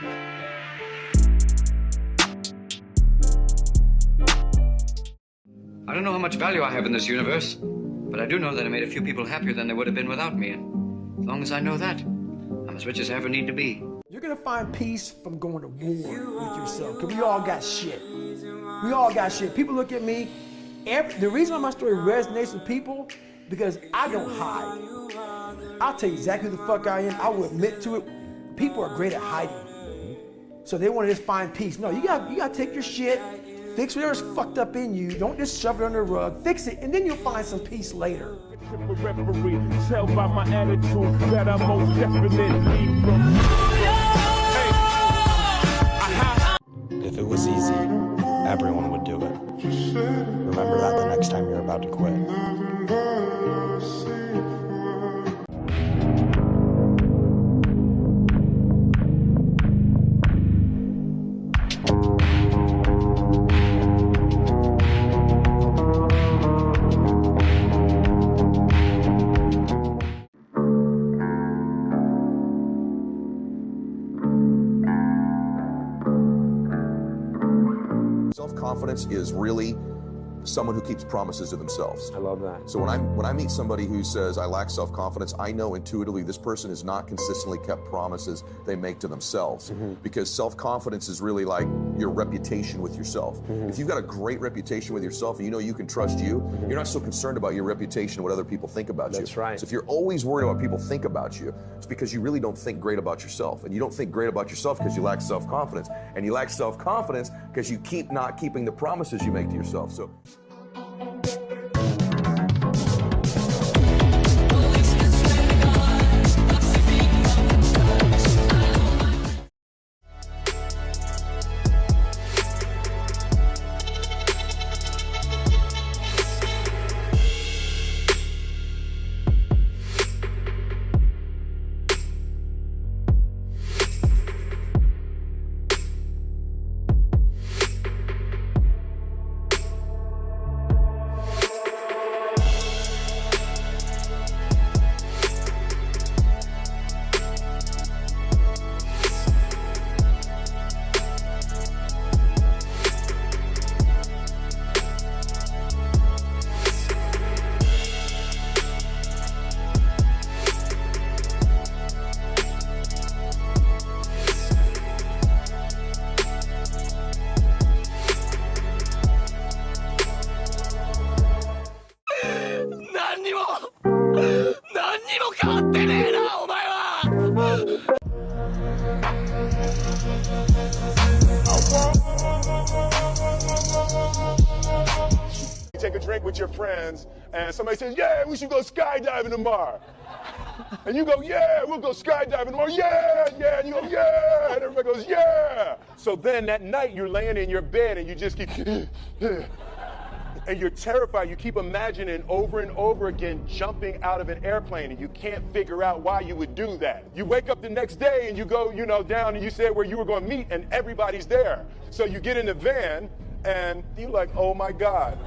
I don't know how much value I have in this universe, but I do know that I made a few people happier than they would have been without me. And as long as I know that, I'm as rich as I ever need to be. You're gonna find peace from going to war with yourself, because we all got shit. We all got shit. People look at me, the reason why my story resonates with people, because I don't hide. I'll tell you exactly who the fuck I am. I will admit to it. People are great at hiding. So they want to just find peace. No, you gotta take your shit, fix whatever's fucked up in you. Don't just shove it under the rug. Fix it, and then you'll find some peace later. Tell by my attitude that I most definitely If it was easy, everyone would do it. Remember that the next time you're about to quit. Self-confidence is really someone who keeps promises to themselves. I love that. So when I meet somebody who says, I lack self-confidence, I know intuitively this person has not consistently kept promises they make to themselves. Because self-confidence is really like your reputation with yourself. If you've got a great reputation with yourself and you know you can trust you, you're not so concerned about your reputation and what other people think about you. That's right. So if you're always worried about what people think about you, it's because you really don't think great about yourself. And you don't think great about yourself because you lack self-confidence. And you lack self-confidence because you keep not keeping the promises you make to yourself. So. You take a drink with your friends and somebody says, yeah, we should go skydiving tomorrow. And you go, yeah, we'll go skydiving tomorrow. Yeah, yeah. And you go, yeah. And everybody goes, yeah. So then that night you're laying in your bed and you just keep, and you're terrified. You keep imagining over and over again jumping out of an airplane and you can't figure out why you would do that. You wake up the next day and you go, down and you say where you were going to meet and everybody's there. So you get in the van and you're like, oh my God.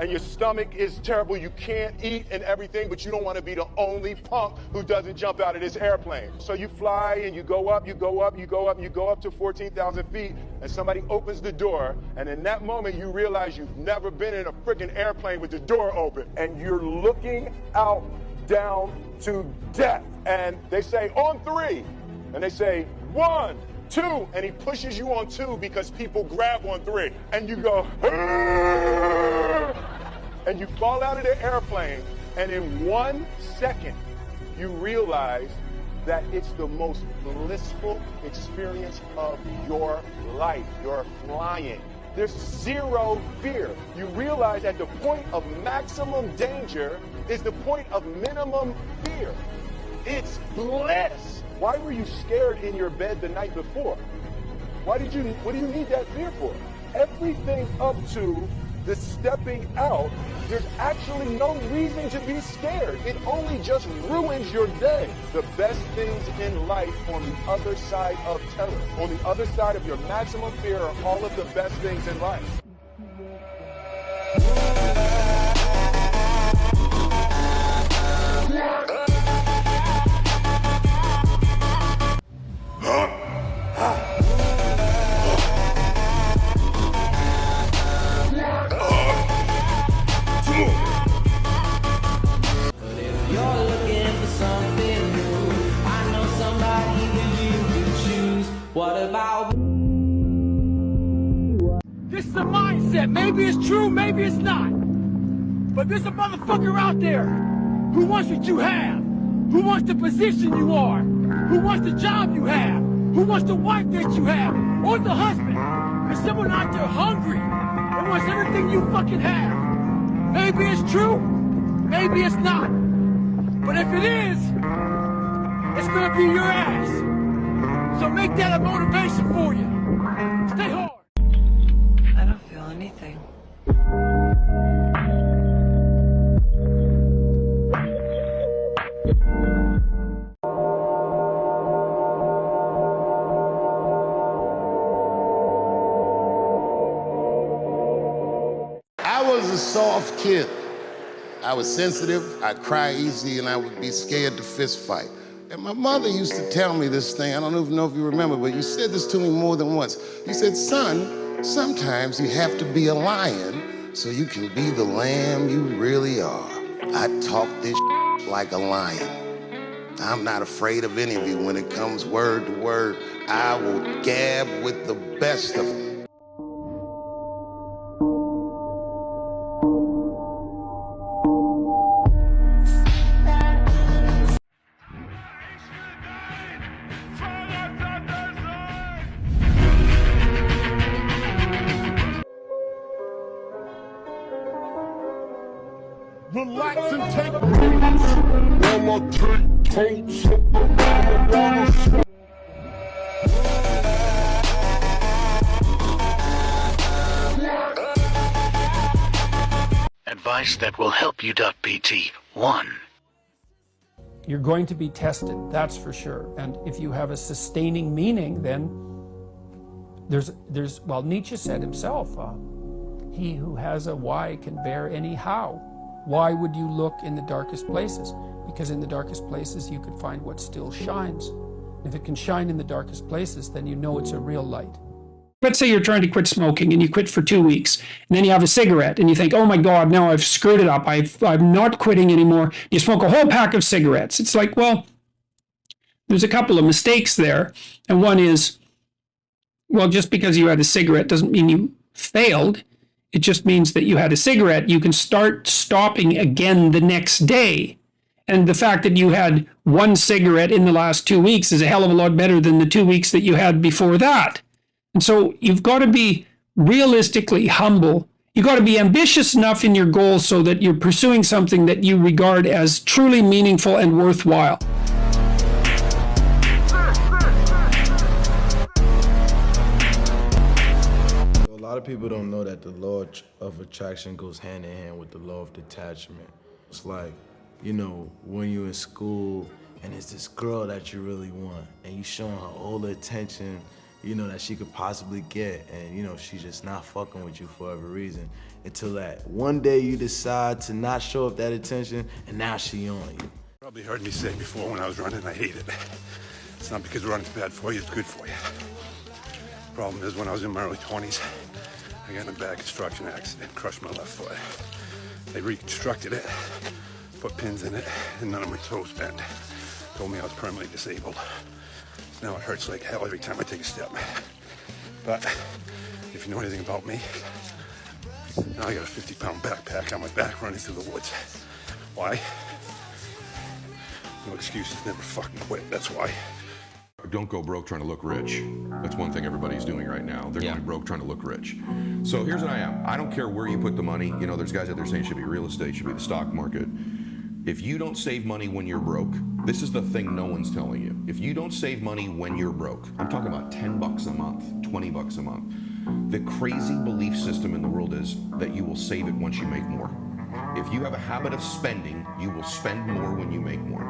And your stomach is terrible, you can't eat and everything, but you don't want to be the only punk who doesn't jump out of this airplane. So you fly and you go up to 14,000 feet, and somebody opens the door, and in that moment you realize you've never been in a freaking airplane with the door open, and you're looking out down to death. And they say, on 3, and they say, 1, 2, and he pushes you on 2 because people grab on 3, and you go, and you fall out of the airplane, and in 1 second, you realize that it's the most blissful experience of your life. You're flying. There's zero fear. You realize that the point of maximum danger is the point of minimum fear. It's bliss. Why were you scared in your bed the night before? What do you need that fear for? Everything up to the stepping out, there's actually no reason to be scared. It only just ruins your day. The best things in life on the other side of terror, on the other side of your maximum fear, are all of the best things in life. What about This is a mindset. Maybe it's true, maybe it's not. But there's a motherfucker out there who wants what you have, who wants the position you are, who wants the job you have, who wants the wife that you have, or the husband. There's someone out there hungry that wants everything you fucking have. Maybe it's true, maybe it's not. But if it is, it's gonna be your ass. So make that a motivation for you. Stay hard. I don't feel anything. I was a soft kid. I was sensitive, I'd cry easy, and I would be scared to fist fight. And my mother used to tell me this thing, I don't even know if you remember, but you said this to me more than once. You said, son, sometimes you have to be a lion so you can be the lamb you really are. I talk this like a lion. I'm not afraid of any of you. When it comes word to word, I will gab with the best of them. Relax and take breaks while I take totes of the marijuana. Advice that will help you, .pt. 1. You're going to be tested, that's for sure. And if you have a sustaining meaning, then well, Nietzsche said himself, he who has a why can bear any how. Why would you look in the darkest places? Because in the darkest places you could find what still shines. If it can shine in the darkest places, then you know it's a real light. Let's say you're trying to quit smoking and you quit for 2 weeks, and then you have a cigarette and you think, oh my God, now I've screwed it up. I'm not quitting anymore. You smoke a whole pack of cigarettes. It's like, well, there's a couple of mistakes there. And one is, well, just because you had a cigarette doesn't mean you failed. It just means that you had a cigarette. You can start stopping again the next day. And the fact that you had one cigarette in the last 2 weeks is a hell of a lot better than the 2 weeks that you had before that. And so you've got to be realistically humble. You've got to be ambitious enough in your goals so that you're pursuing something that you regard as truly meaningful and worthwhile. A lot of people don't know that the law of attraction goes hand in hand with the law of detachment. It's like, you know, when you're in school and it's this girl that you really want and you showing her all the attention, you know, that she could possibly get, and, you know, she's just not fucking with you for every reason until that one day you decide to not show up that attention and now she on you. Probably heard me say before when I was running, I hate it. It's not because running's bad for you, it's good for you. Problem is, when I was in my early 20s, I got in a bad construction accident, crushed my left foot. They reconstructed it, put pins in it, and none of my toes bent. Told me I was permanently disabled. Now it hurts like hell every time I take a step. But if you know anything about me, now I got a 50-pound backpack on my back running through the woods. Why? No excuses, never fucking quit, that's why. Don't go broke trying to look rich. That's one thing everybody's doing right now. They're going broke trying to look rich. So here's what I am. I don't care where you put the money. You know, there's guys out there saying it should be real estate, should be the stock market. If you don't save money when you're broke, this is the thing no one's telling you. If you don't save money when you're broke, I'm talking about 10 bucks a month, 20 bucks a month. The crazy belief system in the world is that you will save it once you make more. If you have a habit of spending, you will spend more when you make more.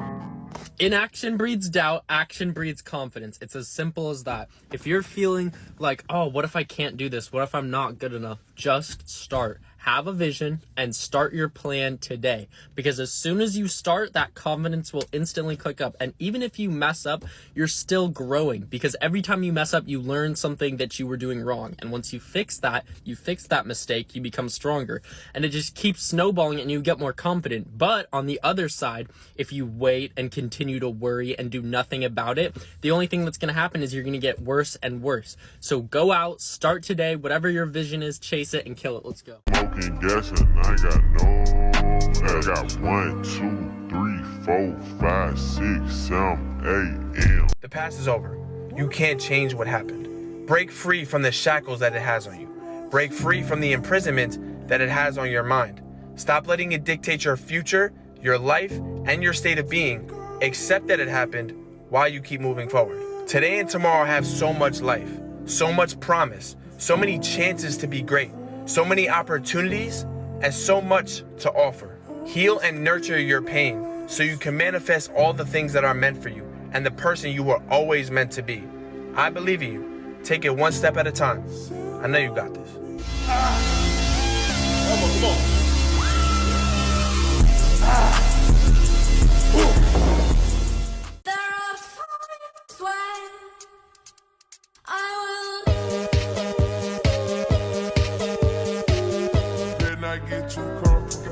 Inaction breeds doubt, action breeds confidence. It's as simple as that. If you're feeling like, oh, what if I can't do this? What if I'm not good enough? Just start. have a vision, and start your plan today. Because as soon as you start, that confidence will instantly click up. And even if you mess up, you're still growing, because every time you mess up, you learn something that you were doing wrong. And once you fix that mistake, you become stronger. And it just keeps snowballing and you get more confident. But on the other side, if you wait and continue to worry and do nothing about it, the only thing that's going to happen is you're going to get worse and worse. So go out, start today, whatever your vision is, chase it and kill it. Let's go. Smoking gas and I got 1, 2, 3, 4, 5, 6, 7, 8 M. The past is over. You can't change what happened. Break free from the shackles that it has on you. Break free from the imprisonment that it has on your mind. Stop letting it dictate your future, your life, and your state of being. Accept that it happened while you keep moving forward. Today and tomorrow have so much life, so much promise, so many chances to be great, so many opportunities, and so much to offer. Heal and nurture your pain so you can manifest all the things that are meant for you and the person you were always meant to be. I believe in you. Take it one step at a time. I know you got this. Come on. Then I get too comfortable.